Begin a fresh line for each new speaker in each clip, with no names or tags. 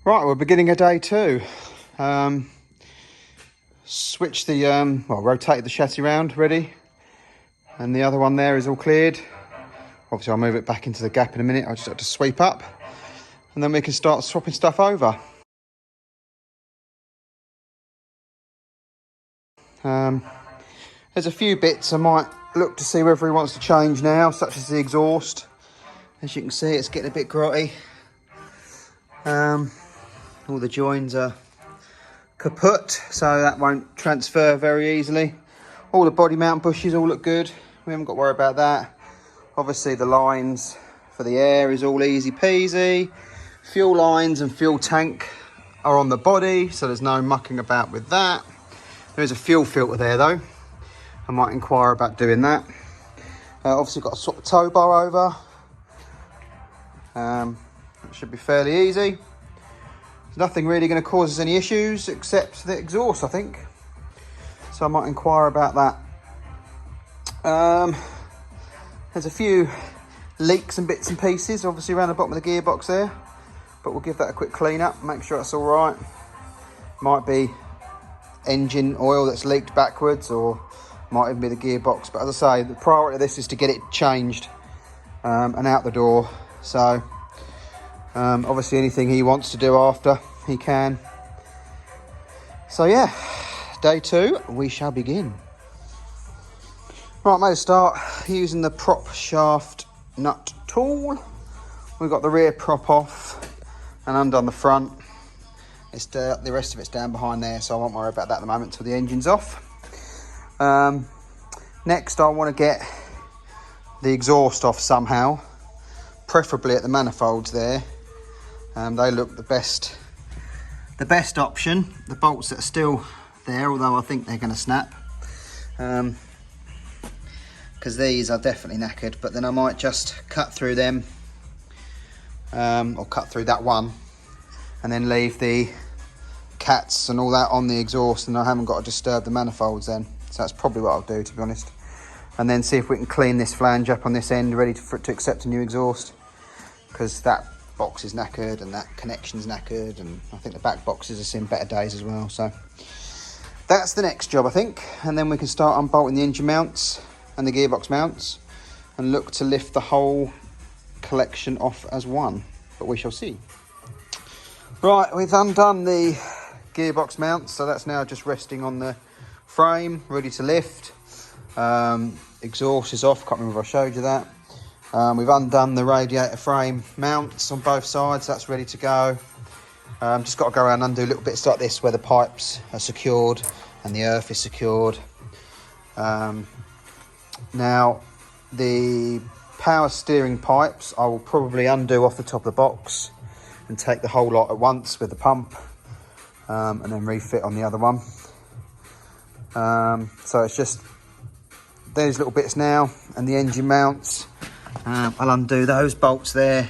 Right, we're beginning of day two. Switched the, rotated the chassis round, ready. And the other one there is all cleared. Obviously I'll move it back into the gap in a minute. I just have to sweep up. And then we can start swapping stuff over. There's a few bits I might look to see whether he wants to change now, such as the exhaust. As you can see, it's getting a bit grotty. All the joins are kaput, so that won't transfer very easily. All the body mount bushes all look good. We haven't got to worry about that. Obviously the lines for the air is all easy peasy. Fuel lines and fuel tank are on the body, so there's no mucking about with that. There is a fuel filter there though. I might inquire about doing that. Obviously got to swap the tow bar over. It should be fairly easy. There's nothing really going to cause us any issues except the exhaust, I think. So I might inquire about that. There's a few leaks and bits and pieces, obviously around the bottom of the gearbox there. But we'll give that a quick clean up, make sure it's all right. Might be engine oil that's leaked backwards, or might even be the gearbox. But as I say, the priority of this is to get it changed and out the door. So obviously anything he wants to do after, he can. So yeah, day two, we shall begin. Right, I made a start using the prop shaft nut tool. We've got the rear prop off and undone the front. It's the rest of it's down behind there, so I won't worry about that at the moment until the engine's off. Next, I want to get the exhaust off somehow, preferably at the manifolds there. They look the best option. The bolts that are still there, although I think they're going to snap, because these are definitely knackered. But then I might just cut through them, or cut through that one, and then leave the cats and all that on the exhaust, and I haven't got to disturb the manifolds then. So that's probably what I'll do, to be honest. And then see if we can clean this flange up on this end, ready for it to accept a new exhaust, because that box is knackered and that connection's knackered, and I think the back boxes have seen better days as well. So that's the next job, I think. And then we can start unbolting the engine mounts and the gearbox mounts and look to lift the whole collection off as one, but we shall see. Right, we've undone the gearbox mounts, so that's now just resting on the frame, ready to lift. Exhaust is off, can't remember if I showed you that. We've undone the radiator frame mounts on both sides, that's ready to go. Just got to go around and undo little bits like this where the pipes are secured and the earth is secured. Now the power steering pipes I will probably undo off the top of the box and take the whole lot at once with the pump, and then refit on the other one. So it's just these little bits now, and the engine mounts. I'll undo those bolts there,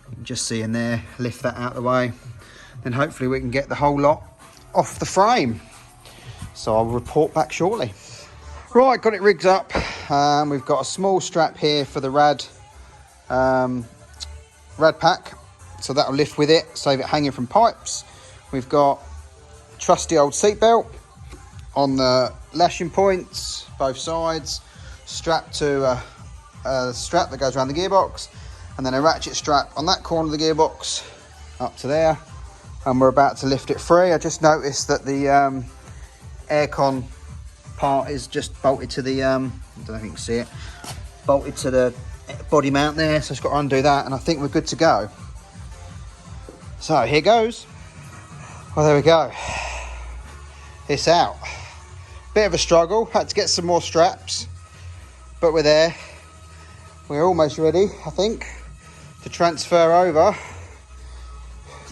you can just see in there, lift that out of the way, then hopefully we can get the whole lot off the frame. So I'll report back shortly. Right, got it rigged up. We've got a small strap here for the rad pack, so that'll lift with it, save it hanging from pipes. We've got trusty old seat belt on the lashing points, both sides, strapped to a strap that goes around the gearbox, and then a ratchet strap on that corner of the gearbox up to there, and we're about to lift it free. I just noticed that the aircon part is just bolted to the, I don't know if you can see it, bolted to the body mount there, so it's got to undo that, and I think we're good to go. So here goes. Well, there we go. It's out. Bit of a struggle, had to get some more straps, but we're there. We're almost ready, I think, to transfer over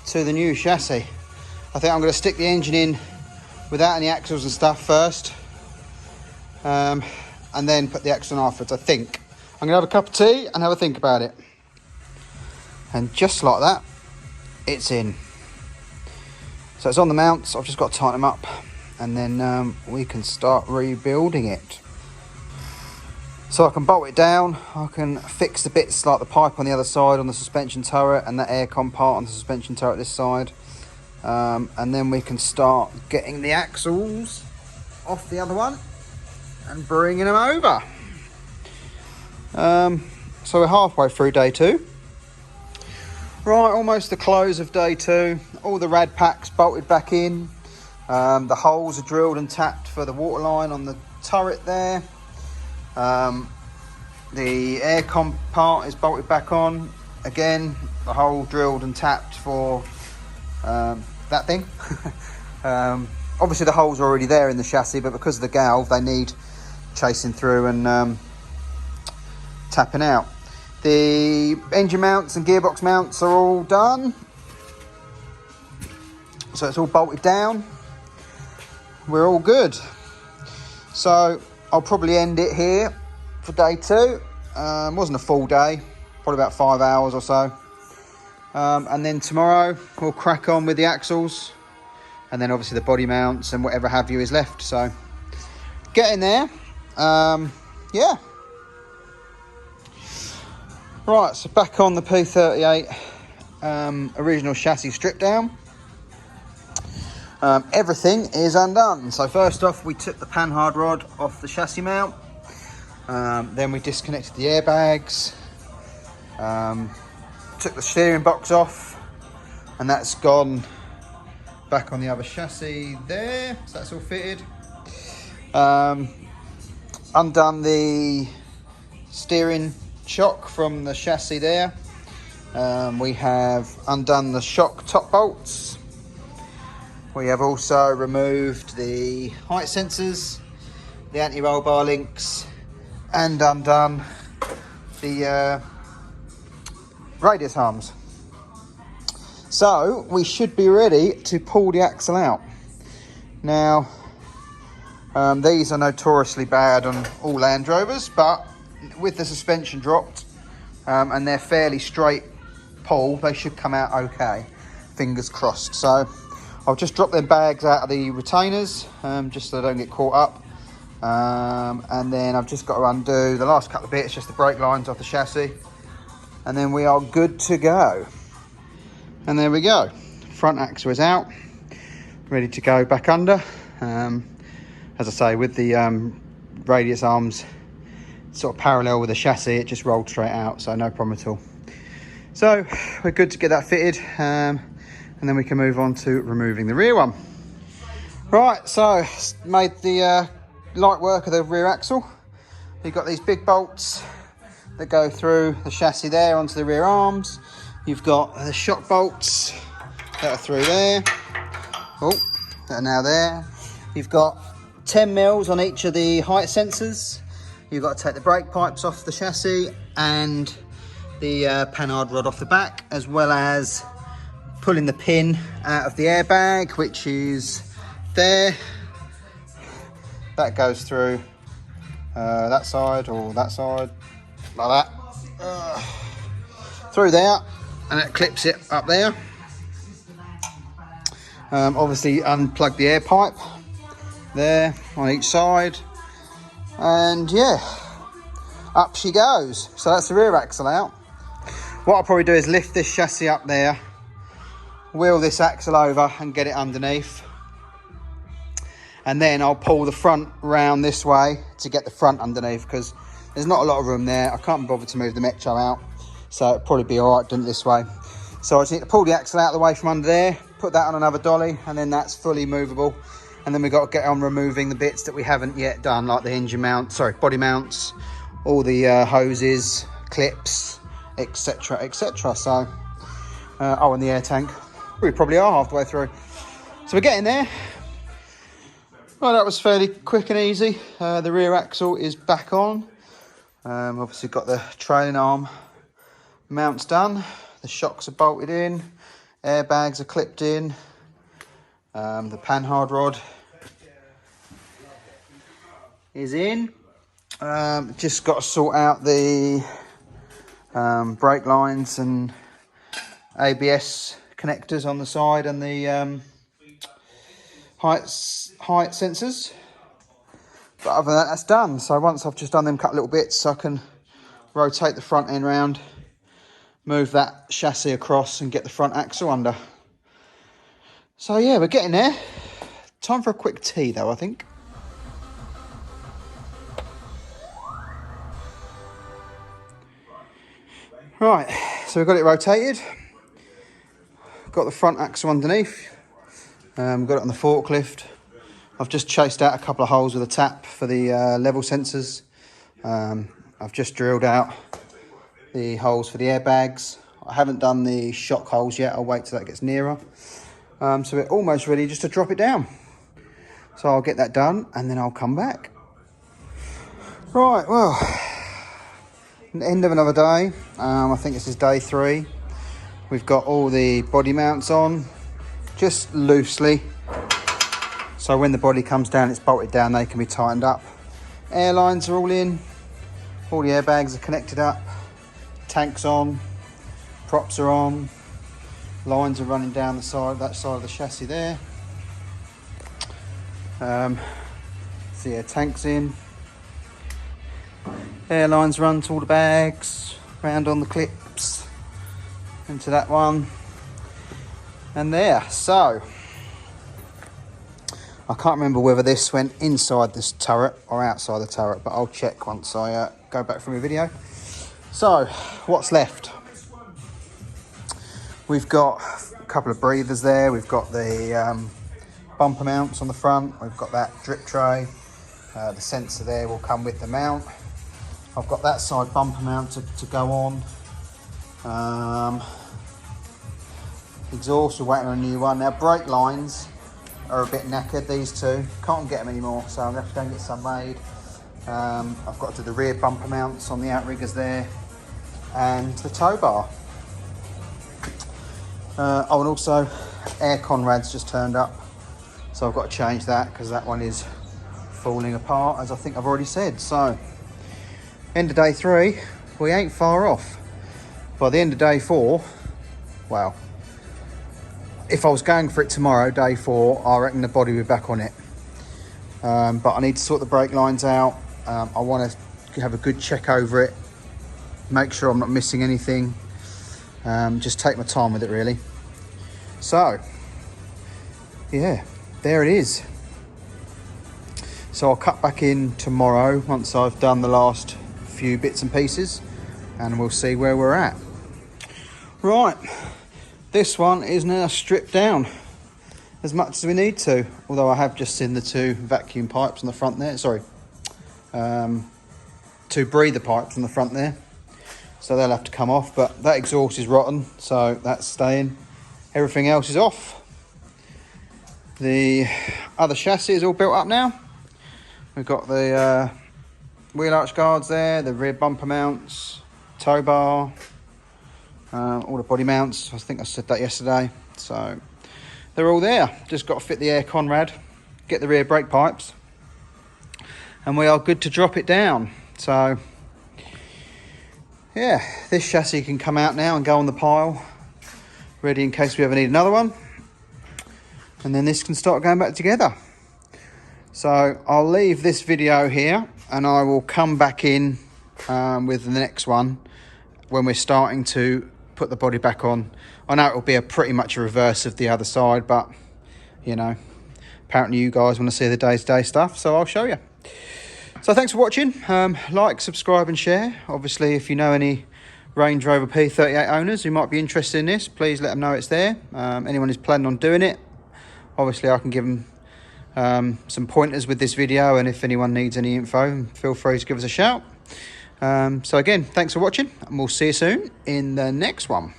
to the new chassis. I think I'm going to stick the engine in without any axles and stuff first, and then put the axle on afterwards. I think I'm going to have a cup of tea and have a think about it. And just like that, it's in. So it's on the mounts. I've just got to tighten them up, and then we can start rebuilding it. So I can bolt it down, I can fix the bits like the pipe on the other side on the suspension turret and that aircon part on the suspension turret this side. And then we can start getting the axles off the other one and bringing them over. So we're halfway through day 2. Right, almost the close of day 2. All the rad packs bolted back in. The holes are drilled and tapped for the water line on the turret there. The aircon part is bolted back on. Again, the hole drilled and tapped for that thing. Obviously the holes are already there in the chassis, but because of the galv, they need chasing through and tapping out. The engine mounts and gearbox mounts are all done. So it's all bolted down. We're all good. So I'll probably end it here for day 2. Wasn't a full day, probably about 5 hours or so. And then tomorrow we'll crack on with the axles, and then obviously the body mounts and whatever have you is left. So getting there. Yeah. Right, so back on the P38 original chassis strip down. Everything is undone. So first off, we took the panhard rod off the chassis mount. Then we disconnected the airbags. Took the steering box off, and that's gone back on the other chassis there. So that's all fitted. Undone the steering shock from the chassis there. We have undone the shock top bolts. We have also removed the height sensors, the anti-roll bar links, and undone the radius arms. So we should be ready to pull the axle out. Now, these are notoriously bad on all Land Rovers, but with the suspension dropped and they're fairly straight pull, they should come out okay. Fingers crossed. So I'll just drop them bags out of the retainers just so they don't get caught up. And then I've just got to undo the last couple of bits, just the brake lines off the chassis. And then we are good to go. And there we go. Front axle is out, ready to go back under. As I say, with the radius arms sort of parallel with the chassis, it just rolled straight out, so no problem at all. So we're good to get that fitted, and then we can move on to removing the rear one. Right, so made the light work of the rear axle. You've got these big bolts that go through the chassis there onto the rear arms. You've got the shock bolts that are through there. Oh, that are now there. You've got 10 mils on each of the height sensors. You've got to take the brake pipes off the chassis and the panhard rod off the back, as well as pulling the pin out of the airbag, which is there. That goes through that side or that side, like that. Through there, and it clips it up there. Obviously unplug the air pipe there on each side, and yeah, up she goes. So that's the rear axle out. What I'll probably do is lift this chassis up there, wheel this axle over and get it underneath, and then I'll pull the front round this way to get the front underneath, because there's not a lot of room there. I can't be bothered to move the Metro out, so it'll probably be all right doing it this way. So I just need to pull the axle out of the way from under there, put that on another dolly, and then that's fully movable. And then we've got to get on removing the bits that we haven't yet done, like the engine mount, sorry, body mounts, all the hoses, clips, etc, etc. So, oh, and the air tank. We probably are halfway through. So we're getting there. Well, that was fairly quick and easy. The rear axle is back on. Obviously got the trailing arm mounts done. The shocks are bolted in. Airbags are clipped in. The panhard rod is in. Just got to sort out the brake lines and ABS connectors on the side, and the height sensors. But other than that, that's done. So once I've just done them cut little bits, I can rotate the front end round, move that chassis across and get the front axle under. So yeah, we're getting there. Time for a quick tea though, I think. Right, so we've got it rotated. Got the front axle underneath. Got it on the forklift. I've just chased out a couple of holes with a tap for the level sensors. I've just drilled out the holes for the airbags. I haven't done the shock holes yet. I'll wait till that gets nearer. So we're almost ready just to drop it down. So I'll get that done and then I'll come back. Right, well, end of another day. I think this is day 3. We've got all the body mounts on, just loosely. So when the body comes down, it's bolted down, they can be tightened up. Airlines are all in. All the airbags are connected up. Tanks on. Props are on. Lines are running down the side, that side of the chassis there. So yeah, tanks in. Airlines run to all the bags. Round on the clips. Into that one. And there. So I can't remember whether this went inside this turret or outside the turret, but I'll check once I go back from the video. So, what's left? We've got a couple of breathers there. We've got the bumper mounts on the front. We've got that drip tray. The sensor there will come with the mount. I've got that side bumper mount to go on. Exhaust, we're waiting on a new one. Now, brake lines are a bit knackered, these two. Can't get them anymore, so I'm going to have to go and get some made. I've got to do the rear bumper mounts on the outriggers there and the tow bar. Oh, and also air conrads just turned up, so I've got to change that because that one is falling apart, as I think I've already said. So end of day 3, we ain't far off. By the end of day 4, well, if I was going for it tomorrow, day 4, I reckon the body will be back on it. But I need to sort the brake lines out. I want to have a good check over it, make sure I'm not missing anything. Just take my time with it, really. So, yeah, there it is. So I'll cut back in tomorrow once I've done the last few bits and pieces, and we'll see where we're at. Right. This one is now stripped down as much as we need to, although I have just seen the 2 vacuum pipes on the front there. Sorry, 2 breather pipes on the front there, so they'll have to come off. But that exhaust is rotten, so that's staying. Everything else is off. The other chassis is all built up now. We've got the wheel arch guards there, the rear bumper mounts, tow bar, all the body mounts. I think I said that yesterday. So they're all there. Just got to fit the air conrad, get the rear brake pipes, and we are good to drop it down. So yeah, this chassis can come out now and go on the pile, ready in case we ever need another one. And then this can start going back together. So I'll leave this video here and I will come back in with the next one when we're starting to put the body back on. I know it will be pretty much a reverse of the other side, but you know, apparently you guys want to see the day-to-day stuff, so I'll show you. So thanks for watching. Like, subscribe and share. Obviously, if you know any Range Rover P38 owners who might be interested in this, please let them know it's there. Anyone who's planning on doing it, obviously I can give them some pointers with this video, and if anyone needs any info, feel free to give us a shout. So again, thanks for watching, and we'll see you soon in the next one.